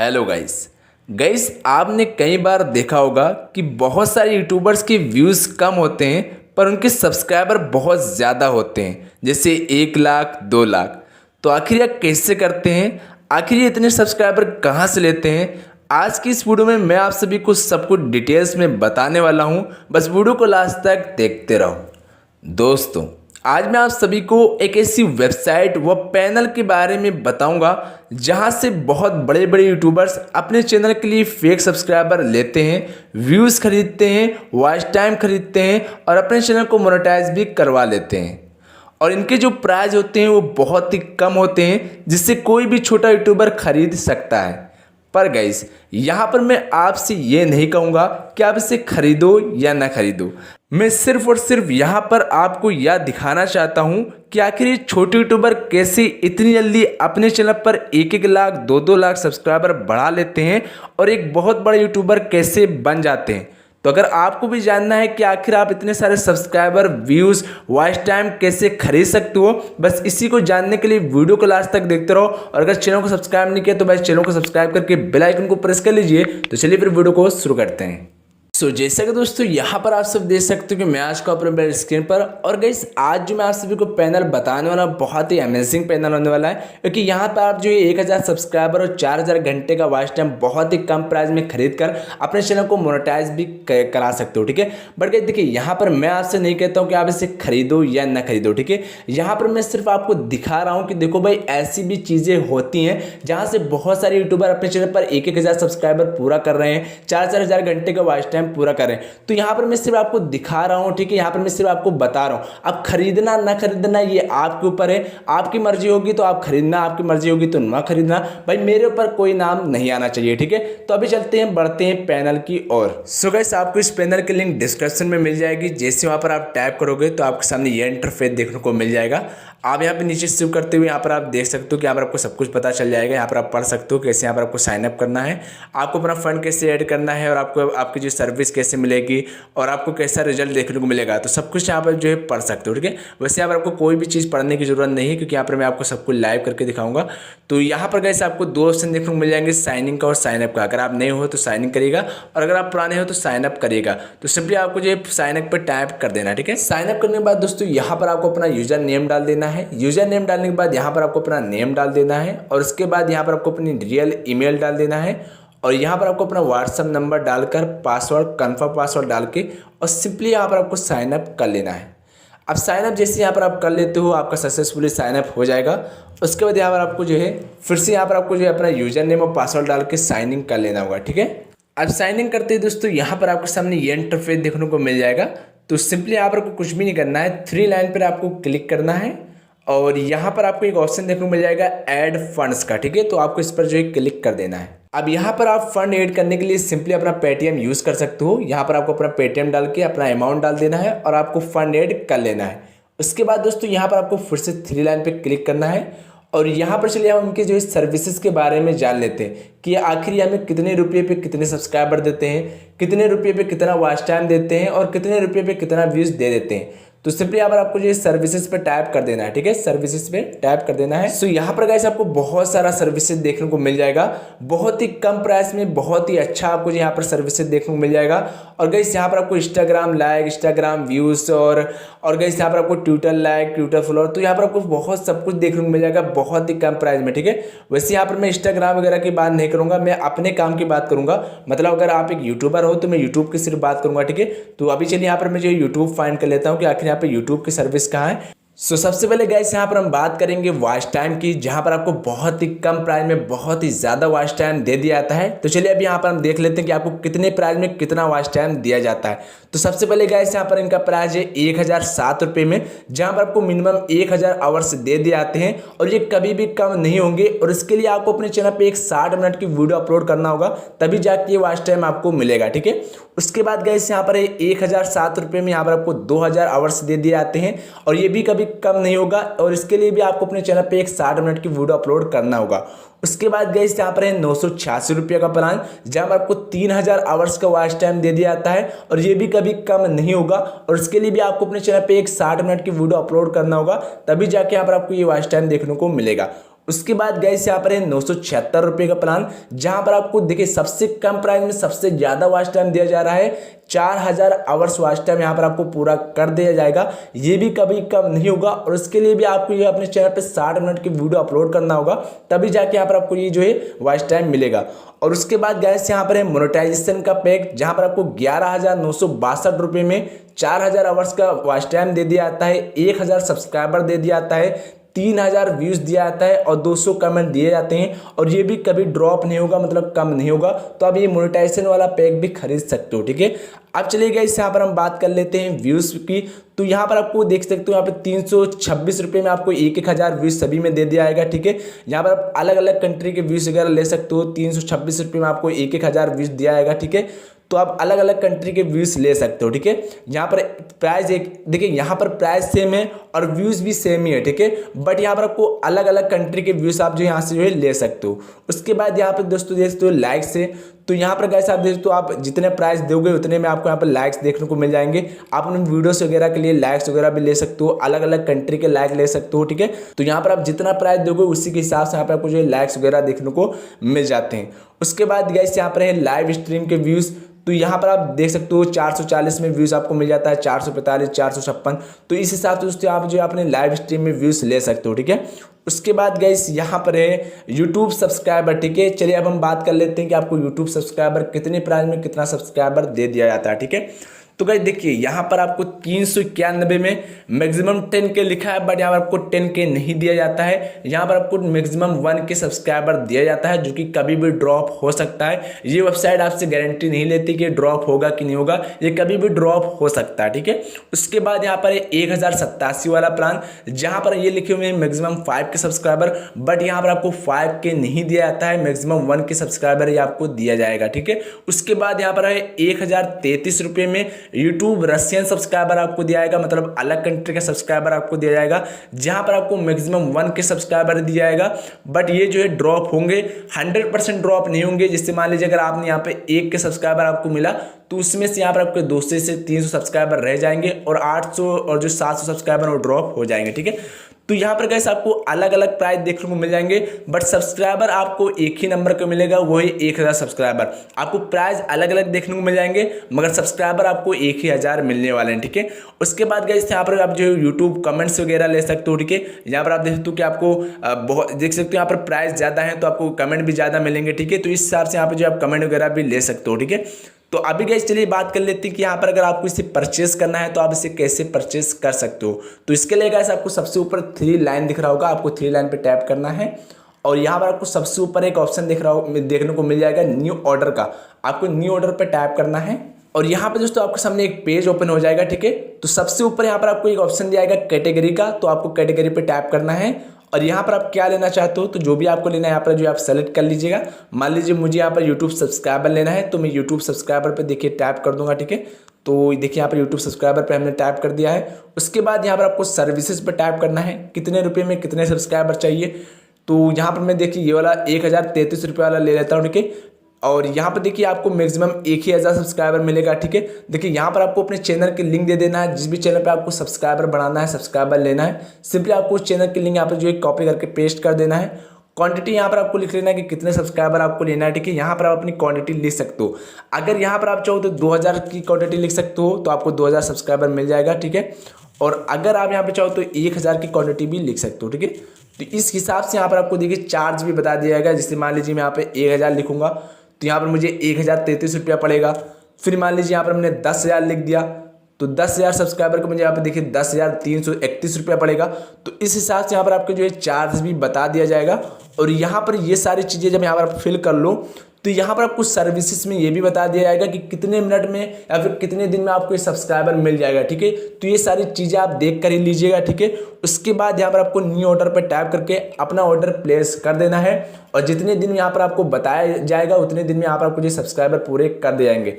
Hello guys. आपने कई बार देखा होगा कि बहुत सारे यूट्यूबर्स के व्यूज़ कम होते हैं पर उनके सब्सक्राइबर बहुत ज़्यादा होते हैं, जैसे 1 लाख 2 लाख। तो आखिर यह कैसे करते हैं? आखिर ये इतने सब्सक्राइबर कहाँ से लेते हैं? आज की इस वीडियो में मैं आप सभी को सब कुछ डिटेल्स में बताने वाला हूँ। बस वीडियो को लास्ट तक देखते रहो। दोस्तों, आज मैं आप सभी को एक ऐसी वेबसाइट व पैनल के बारे में बताऊंगा जहां से बहुत बड़े बड़े यूट्यूबर्स अपने चैनल के लिए फेक सब्सक्राइबर लेते हैं, व्यूज़ खरीदते हैं, वॉच टाइम खरीदते हैं और अपने चैनल को मोनेटाइज भी करवा लेते हैं। और इनके जो प्राइस होते हैं वो बहुत ही कम होते हैं, जिससे कोई भी छोटा यूट्यूबर खरीद सकता है। पर गाइस, यहाँ पर मैं आपसे ये नहीं कहूँगा कि आप इसे खरीदो या ना खरीदो। मैं सिर्फ और सिर्फ यहाँ पर आपको यह दिखाना चाहता हूँ कि आखिर ये छोटे यूट्यूबर कैसे इतनी जल्दी अपने चैनल पर 1-1 लाख 2-2 लाख सब्सक्राइबर बढ़ा लेते हैं और एक बहुत बड़े यूट्यूबर कैसे बन जाते हैं। तो अगर आपको भी जानना है कि आखिर आप इतने सारे सब्सक्राइबर, व्यूज़, वॉच टाइम कैसे खरीद सकते हो, बस इसी को जानने के लिए वीडियो को लास्ट तक देखते रहो। और अगर चैनल को सब्सक्राइब नहीं किया तो बस चैनल को सब्सक्राइब करके बेल आइकन को प्रेस कर लीजिए। तो चलिए फिर वीडियो को शुरू करते हैं। जैसा कि दोस्तों यहाँ पर आप सब देख सकते हो कि मैं आज का अपने स्क्रीन पर, और गाइस आज जो मैं आप सभी को पैनल बताने वाला बहुत ही अमेजिंग पैनल होने वाला है, क्योंकि यहाँ पर आप जो 1000 सब्सक्राइबर और 4000 घंटे का वॉच टाइम बहुत ही कम प्राइस में खरीद कर अपने चैनल को मोनेटाइज भी करा सकते हो। ठीक है, बट गाइस देखिए, यहाँ पर मैं आपसे नहीं कहता हूँ कि आप इसे खरीदो या ना खरीदो। ठीक है, यहाँ पर मैं सिर्फ आपको दिखा रहा हूँ कि देखो भाई, ऐसी भी चीज़ें होती हैं जहाँ से बहुत सारे यूट्यूबर अपने चैनल पर 1000 सब्सक्राइबर पूरा कर रहे हैं, 4000 घंटे का वॉच टाइम पूरा करें। तो यहां पर मैं सिर्फ आपको दिखा रहा हूं। ठीक है, यहां पर मैं सिर्फ आपको बता रहा हूं। अब खरीदना ना खरीदना ये आपके ऊपर है। आपकी मर्जी होगी तो आप खरीदना, आपकी मर्जी होगी तो ना खरीदना। भाई मेरे ऊपर कोई नाम नहीं आना चाहिए। ठीक है, तो अभी चलते हैं, बढ़ते हैं पैनल की ओर। सो गाइस, आपको इस पैनल की लिंक डिस्क्रिप्शन में मिल जाएगी। जैसे वहां पर आप टैप करोगे तो आपके सामने ये इंटरफेस देखने को मिल जाएगा। आप यहाँ पे नीचे स्विप करते हुए यहाँ पर आप देख सकते हो कि यहाँ पर आपको सब कुछ पता चल जाएगा। यहाँ पर आप पढ़ सकते हो कैसे यहाँ पर आपको साइन अप करना है, आपको अपना फंड कैसे ऐड करना है, और आपको आपकी जो सर्विस कैसे मिलेगी और आपको कैसा रिजल्ट देखने को मिलेगा। तो सब कुछ यहाँ पर जो है पढ़ सकते हो। ठीक है, वैसे यहाँ पर आपको कोई भी चीज़ पढ़ने की जरूरत नहीं है, क्योंकि यहाँ पर मैं आपको सब कुछ लाइव करके दिखाऊंगा। तो यहाँ पर गाइस आपको 2 ऑप्शन देखने को मिल जाएंगे, साइन इन का और साइन अप का। अगर आप नए हो तो साइन इन करिएगा, और अगर आप पुराने हो तो साइन अप करिएगा। तो सिंपली आपको जो है साइन अप पर टैप कर देना है। ठीक है, साइन अप करने के बाद दोस्तों यहाँ पर आपको अपना यूजर नेम डाल देना है। यूजर नेम डालने के बाद यहाँ पर आपको अपना नेम डाल देना है, और उसके बाद यहाँ पर आपको अपनी रियल ईमेल डाल देना है, और यहाँ पर आपको अपना व्हाट्सएप नंबर डालकर पासवर्ड, कन्फर्म पासवर्ड डाल के, और सिंपली यहाँ पर आपको साइन अप कर लेना है। अब साइन अप जैसे यहाँ पर आप कर लेते हो, आपका सक्सेसफुली साइन अप हो जाएगा। उसके बाद यहाँ पर आपको जो है फिर से यहाँ पर आपको जो है अपना यूजर नेम और पासवर्ड डाल के साइन इन कर लेना होगा। ठीक है, अब साइन इन करते हैं दोस्तों, यहाँ पर आपके सामने ये इंटरफेस देखने को मिल जाएगा। तो सिंपली यहाँ पर आपको कुछ भी नहीं करना है, 3 लाइन पर आपको क्लिक करना है, और यहाँ पर आपको एक ऑप्शन देखने को मिल जाएगा ऐड फंड्स का। ठीक है, तो आपको इस पर जो है क्लिक कर देना है। अब यहाँ पर आप फंड ऐड करने के लिए सिंपली अपना पेटीएम यूज़ कर सकते हो। यहाँ पर आपको अपना पेटीएम डाल के अपना अमाउंट डाल देना है, और आपको फंड ऐड कर लेना है। उसके बाद दोस्तों यहाँ पर आपको फिर से 3 लाइन पे क्लिक करना है, और यहाँ पर चलिए हम उनके जो है सर्विसेज के बारे में जान लेते हैं कि आखिर ये हमें कितने रुपये पे कितने सब्सक्राइबर देते हैं, कितने रुपये पे कितना वॉच टाइम देते हैं, और कितने रुपये पे कितना व्यूज़ दे देते हैं। तो सिंपली यहाँ पर आपको जो सर्विसेज पे टैप कर देना है। ठीक है, सर्विसेज पे टैप कर देना है। सो यहाँ पर गाइस आपको बहुत सारा सर्विसेज देखने को मिल जाएगा, बहुत ही कम प्राइस में, बहुत ही अच्छा आपको यहाँ पर सर्विसेज देखने को मिल जाएगा। और गाइस यहाँ पर आपको इंस्टाग्राम लाइक, इंस्टाग्राम व्यूज़, और गाइस यहाँ पर आपको ट्विटर लाइक, ट्विटर फॉलोअर, तो यहाँ पर आपको बहुत सब कुछ देखने को मिल जाएगा बहुत ही कम प्राइस में। ठीक है, वैसे यहाँ पर मैं इंस्टाग्राम वगैरह की बात नहीं करूँगा, मैं अपने काम की बात करूँगा। मतलब अगर आप एक यूट्यूबर हो तो मैं यूट्यूब की सिर्फ बात करूँगा। ठीक है, तो अभी चलिए यहाँ पर मैं जो यूट्यूब फाइंड कर लेता हूँ कि आखिर यहाँ पे यूट्यूब की सर्विस कहाँ है। सबसे पहले गाइस यहाँ पर हम बात करेंगे वॉच टाइम की, जहाँ पर आपको बहुत ही कम प्राइस में बहुत ही ज़्यादा वॉच टाइम दे दिया जाता है। तो चलिए अभी यहाँ पर हम देख लेते हैं कि आपको कितने प्राइस में कितना वॉच टाइम दिया जाता है। तो सबसे पहले गाइस यहाँ पर इनका प्राइस है 1007 रुपये में, जहाँ पर आपको मिनिमम 1000 आवर्स दे दिए जाते हैं, और ये कभी भी कम नहीं होंगे। और इसके लिए आपको अपने चैनल पर एक 60 मिनट की वीडियो अपलोड करना होगा, तभी जाके ये वॉच टाइम आपको मिलेगा। ठीक है, उसके बाद गाइस यहाँ पर 1007 रुपये में यहाँ पर आपको 2000 आवर्स दे दिए जाते हैं, और ये भी कभी कम नहीं होगा। और इसके लिए भी आपको अपने चैनल पे एक 60 मिनट की वीडियो अपलोड करना होगा। उसके बाद गाइस यहाँ पर है 986 रुपये का प्लान, जहाँ पर आपको 3000 आवर्स का वॉच टाइम दे दिया जाता है, और ये भी कभी कम नहीं होगा। और इसके लिए भी आपको अपने चैनल पे एक 60 मिनट की वीडियो अपलोड करना होगा, तभी जाके यहाँ पर आपको ये वॉच टाइम देखने को मिलेगा। उसके बाद गाइस यहाँ पर है 976 रुपये का प्लान, जहां पर आपको देखिए सबसे कम प्राइस में सबसे ज़्यादा वॉच टाइम दिया जा रहा है। 4000 आवर्स वॉच टाइम यहाँ पर आपको पूरा कर दिया जाएगा, ये भी कभी कम नहीं होगा। और उसके लिए भी आपको ये अपने चैनल पे 60 मिनट की वीडियो अपलोड करना होगा, तभी जाके यहाँ पर आपको ये जो है वॉच टाइम मिलेगा। और उसके बाद गाइस यहाँ पर है मोनेटाइजेशन का पैक, जहाँ पर आपको 11,962 रुपये में 4000 आवर्स का वॉच टाइम दे दिया जाता है, 1000 सब्सक्राइबर दे दिया जाता है, 3000 व्यूज दिया जाता है और 200 कमेंट दिए जाते हैं। और ये भी कभी ड्रॉप नहीं होगा, मतलब कम नहीं होगा। तो आप ये मोनेटाइजेशन वाला पैक भी खरीद सकते हो, ठीक है। अब चलिए गाइस यहाँ पर हम बात कर लेते हैं व्यूज की। तो यहाँ पर आपको देख सकते हो यहाँ पे 326 रुपये में आपको 1000 व्यूज सभी में दे दिया जाएगा, ठीक है। यहाँ पर आप अलग अलग कंट्री के व्यूज वगैरह ले सकते हो। 326 रुपये में आपको 1000 व्यूज दिया जाएगा, ठीक है। तो आप अलग अलग कंट्री के व्यूज ले सकते हो, ठीक है। यहाँ पर प्राइस एक देखिए, यहाँ पर प्राइस सेम है और व्यूज भी सेम ही है, ठीक है। बट यहाँ पर आपको अलग अलग कंट्री के व्यूज आप जो यहाँ से जो है ले सकते हो। उसके बाद यहाँ पर दोस्तों देख सकते हो लाइक्स है। तो यहाँ पर गाइस आप देख सकते हो, आप जितने प्राइस दोगे उतने में आपको यहाँ पर लाइक्स देखने को मिल जाएंगे। आप अपने वीडियोस वगैरह के लिए लाइक्स वगैरह भी ले सकते हो, अलग अलग कंट्री के लाइक ले सकते हो, ठीक है। तो यहाँ पर आप जितना प्राइस दोगे उसी के हिसाब से यहाँ पर आपको जो है लाइक्स वगैरह देखने को मिल जाते हैं। उसके बाद गाइस यहाँ पर है लाइव स्ट्रीम के व्यूज। तो यहाँ पर आप देख सकते हो 440 में व्यूज़ आपको मिल जाता है, 445, 456। तो इस हिसाब से दोस्तों आप जो अपने लाइव स्ट्रीम में व्यूज़ ले सकते हो, ठीक है। उसके बाद गाइस यहाँ पर है यूट्यूब सब्सक्राइबर, ठीक है। चलिए अब हम बात कर लेते हैं कि आपको यूट्यूब सब्सक्राइबर कितने प्राइस में कितना सब्सक्राइबर दे दिया जाता है, ठीक है। तो गाइस देखिए यहाँ पर आपको 391 में मैक्सिमम 10K लिखा है, बट यहाँ पर आपको 10K नहीं दिया जाता है। यहाँ पर आपको मैक्सिमम 1K सब्सक्राइबर दिया जाता है, जो कि कभी भी ड्रॉप हो सकता है। ये वेबसाइट आपसे गारंटी नहीं लेती कि ड्रॉप होगा कि नहीं होगा, ये कभी भी ड्रॉप हो सकता है, ठीक है। उसके बाद यहाँ पर 1087 वाला प्लान, जहाँ पर ये लिखे हुए हैं मैक्सिमम 5K सब्सक्राइबर, बट यहाँ पर आपको 5K नहीं दिया जाता है, मैक्सिमम 1K सब्सक्राइबर ये आपको दिया जाएगा, ठीक है। उसके बाद यहाँ पर है 1033 रुपये में यूट्यूब रशियन सब्सक्राइबर आपको दिया जाएगा, मतलब अलग कंट्री का सब्सक्राइबर आपको दिया जाएगा, जहां पर आपको मैक्सिमम 1K सब्सक्राइबर दिया जाएगा। बट ये जो है ड्रॉप होंगे, 100% ड्रॉप नहीं होंगे। जिससे मान लीजिए अगर आपने यहाँ पे 1K सब्सक्राइबर आपको मिला, तो उसमें से यहाँ पर आपके 200 से 300 सब्सक्राइबर रह जाएंगे और 800 और जो 700 सब्सक्राइबर वो ड्रॉप हो जाएंगे, ठीक है। तो यहाँ पर गाइस आपको अलग अलग प्राइस देखने को मिल जाएंगे, बट सब्सक्राइबर आपको एक ही नंबर का मिलेगा, वो है 1000 सब्सक्राइबर। आपको प्राइस अलग अलग देखने को मिल जाएंगे, मगर सब्सक्राइबर आपको 1000 मिलने वाले हैं, ठीक है। उसके बाद गाइस यहाँ पर आप जो यूट्यूब कमेंट्स वगैरह ले सकते हो, ठीक है। यहाँ पर आप देख सकते हो कि आपको बहुत देख सकते हो यहाँ पर प्राइस ज़्यादा है तो आपको कमेंट भी ज़्यादा मिलेंगे, ठीक है। तो इस हिसाब से यहाँ पर जो आप कमेंट वगैरह भी ले सकते हो, ठीक है। तो अभी गाइस चलिए बात कर लेते हैं कि यहाँ पर अगर आपको इसे परचेस करना है तो आप इसे कैसे परचेस कर सकते हो। तो इसके लिए गाइस आपको सबसे ऊपर 3 लाइन दिख रहा होगा, आपको 3 लाइन पे टैप करना है और यहाँ पर आपको सबसे ऊपर एक ऑप्शन दिख रहा हो देखने को मिल जाएगा न्यू ऑर्डर का। आपको न्यू ऑर्डर पे टैप करना है और यहाँ पे दोस्तों आपके सामने एक पेज ओपन हो जाएगा, ठीक है। तो सबसे ऊपर यहाँ पर आपको एक ऑप्शन दिया जाएगा कैटेगरी का, तो आपको कैटेगरी पे टैप करना है और यहाँ पर आप क्या लेना चाहते हो, तो जो भी आपको लेना है यहाँ पर जो आप सेलेक्ट कर लीजिएगा। मान लीजिए मुझे यहाँ पर यूट्यूब सब्सक्राइबर लेना है, तो मैं यूट्यूब सब्सक्राइबर पे देखिए टैप कर दूंगा, ठीक है। तो देखिए यहाँ पर यूट्यूब सब्सक्राइबर पे हमने टैप कर दिया है। उसके बाद यहाँ पर आपको सर्विसेज पे टैप करना है, कितने रुपये में कितने सब्सक्राइबर चाहिए। तो यहाँ पर मैं देखिए ये वाला 1033 रुपये वाला ले लेता हूँ, ठीक है। और यहाँ पर देखिए आपको मैक्सिमम 1000 सब्सक्राइबर मिलेगा, ठीक है। देखिए यहाँ पर आपको अपने चैनल के लिंक दे देना है, जिस भी चैनल पे आपको सब्सक्राइबर बढ़ाना है, सब्सक्राइबर लेना है, सिंपली आपको उस चैनल के लिंक यहाँ पर जो है कॉपी करके पेस्ट कर देना है। क्वांटिटी यहाँ पर आपको लिख लेना है कि कितने सब्सक्राइबर आपको लेना है, ठीक है। यहाँ पर आप अपनी क्वांटिटी लिख सकते हो। अगर यहाँ पर आप चाहो तो 2000 की क्वांटिटी लिख सकते हो, तो आपको 2000 सब्सक्राइबर मिल जाएगा, ठीक है। और अगर आप यहाँ पे चाहो तो 1000 की क्वांटिटी भी लिख सकते हो, ठीक है। तो इस हिसाब से यहाँ पर आपको देखिए चार्ज भी बता दिया जाएगा। जैसे मान लीजिए मैं यहाँ पे 1000 लिखूंगा तो यहाँ पर मुझे 1033 रुपया पड़ेगा। फिर मान लीजिए यहाँ पर मैंने 10,000 लिख दिया तो 10,000 सब्सक्राइबर को मुझे यहाँ पे देखिए 10,331 रुपया पड़ेगा। तो इस हिसाब से यहाँ पर आपके जो है चार्ज भी बता दिया जाएगा। और यहाँ पर ये सारी चीज़ें जब यहाँ पर आप फिल कर लो तो यहाँ पर आपको सर्विसेज में ये भी बता दिया जाएगा कि कितने मिनट में या फिर कितने दिन में आपको ये सब्सक्राइबर मिल जाएगा, ठीक है। तो ये सारी चीज़ें आप देख कर ही लीजिएगा, ठीक है। उसके बाद यहाँ पर आपको न्यू ऑर्डर पर टैप करके अपना ऑर्डर प्लेस कर देना है और जितने दिन यहाँ पर आपको बताया जाएगा उतने दिन में यहाँ पर आपको जो सब्सक्राइबर पूरे कर दिए जाएंगे।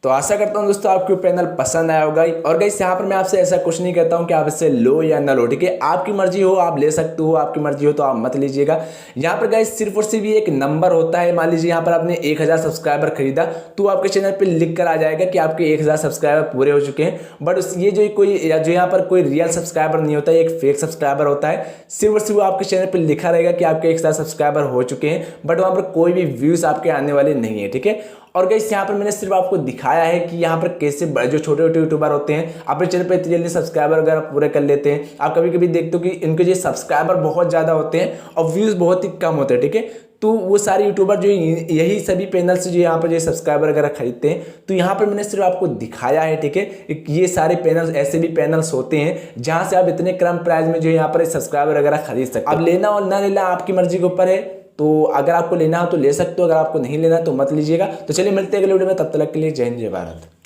तो आशा करता हूँ दोस्तों आपको पैनल पसंद आया होगा। और गाइस यहाँ पर मैं आपसे ऐसा कुछ नहीं कहता हूँ कि आप इससे लो या ना लो, ठीक है, आपकी मर्जी हो आप ले सकते हो, आपकी मर्जी हो तो आप मत लीजिएगा। यहाँ पर गाइस सिर्फ और सिर्फ एक नंबर होता है। मान लीजिए यहाँ पर आपने 1000 सब्सक्राइबर खरीदा तो आपके चैनल पर लिख कर आ जाएगा कि आपके 1000 सब्सक्राइबर पूरे हो चुके हैं। बट ये जो कोई जो यहाँ पर कोई रियल सब्सक्राइबर नहीं होता है, एक फेक सब्सक्राइबर होता है। सिर्फ और सिर्फ आपके चैनल पर लिखा रहेगा कि आपके 1000 सब्सक्राइबर हो चुके हैं, बट वहाँ पर कोई भी व्यूज आपके आने वाले नहीं है, ठीक है। और गाइस यहाँ पर मैंने सिर्फ आपको दिखाया है कि यहाँ पर कैसे जो छोटे छोटे यूट्यूबर होते हैं अपने चैनल पर इतनी जल्दी सब्सक्राइबर वगैरह पूरे कर लेते हैं। आप कभी कभी देखते हो कि इनके जो सब्सक्राइबर बहुत ज़्यादा होते हैं और व्यूज़ बहुत ही कम होते हैं, ठीक है। तो वो सारे यूट्यूबर जो यही सभी पैनल से जो यहाँ पर जो सब्सक्राइबर वगैरह खरीदते हैं, तो यहाँ पर मैंने सिर्फ आपको दिखाया है, ठीक है। ये सारे पैनल्स ऐसे भी पैनल्स होते हैं जहाँ से आप इतने कम प्राइस में जो यहाँ पर सब्सक्राइबर वगैरह खरीद सकते हैं। अब लेना और ना लेना आपकी मर्जी के ऊपर है। तो अगर आपको लेना हो तो ले सकते हो, अगर आपको नहीं लेना तो मत लीजिएगा। तो चलिए मिलते हैं अगले वीडियो में, तब तक के लिए जय हिंद जय भारत।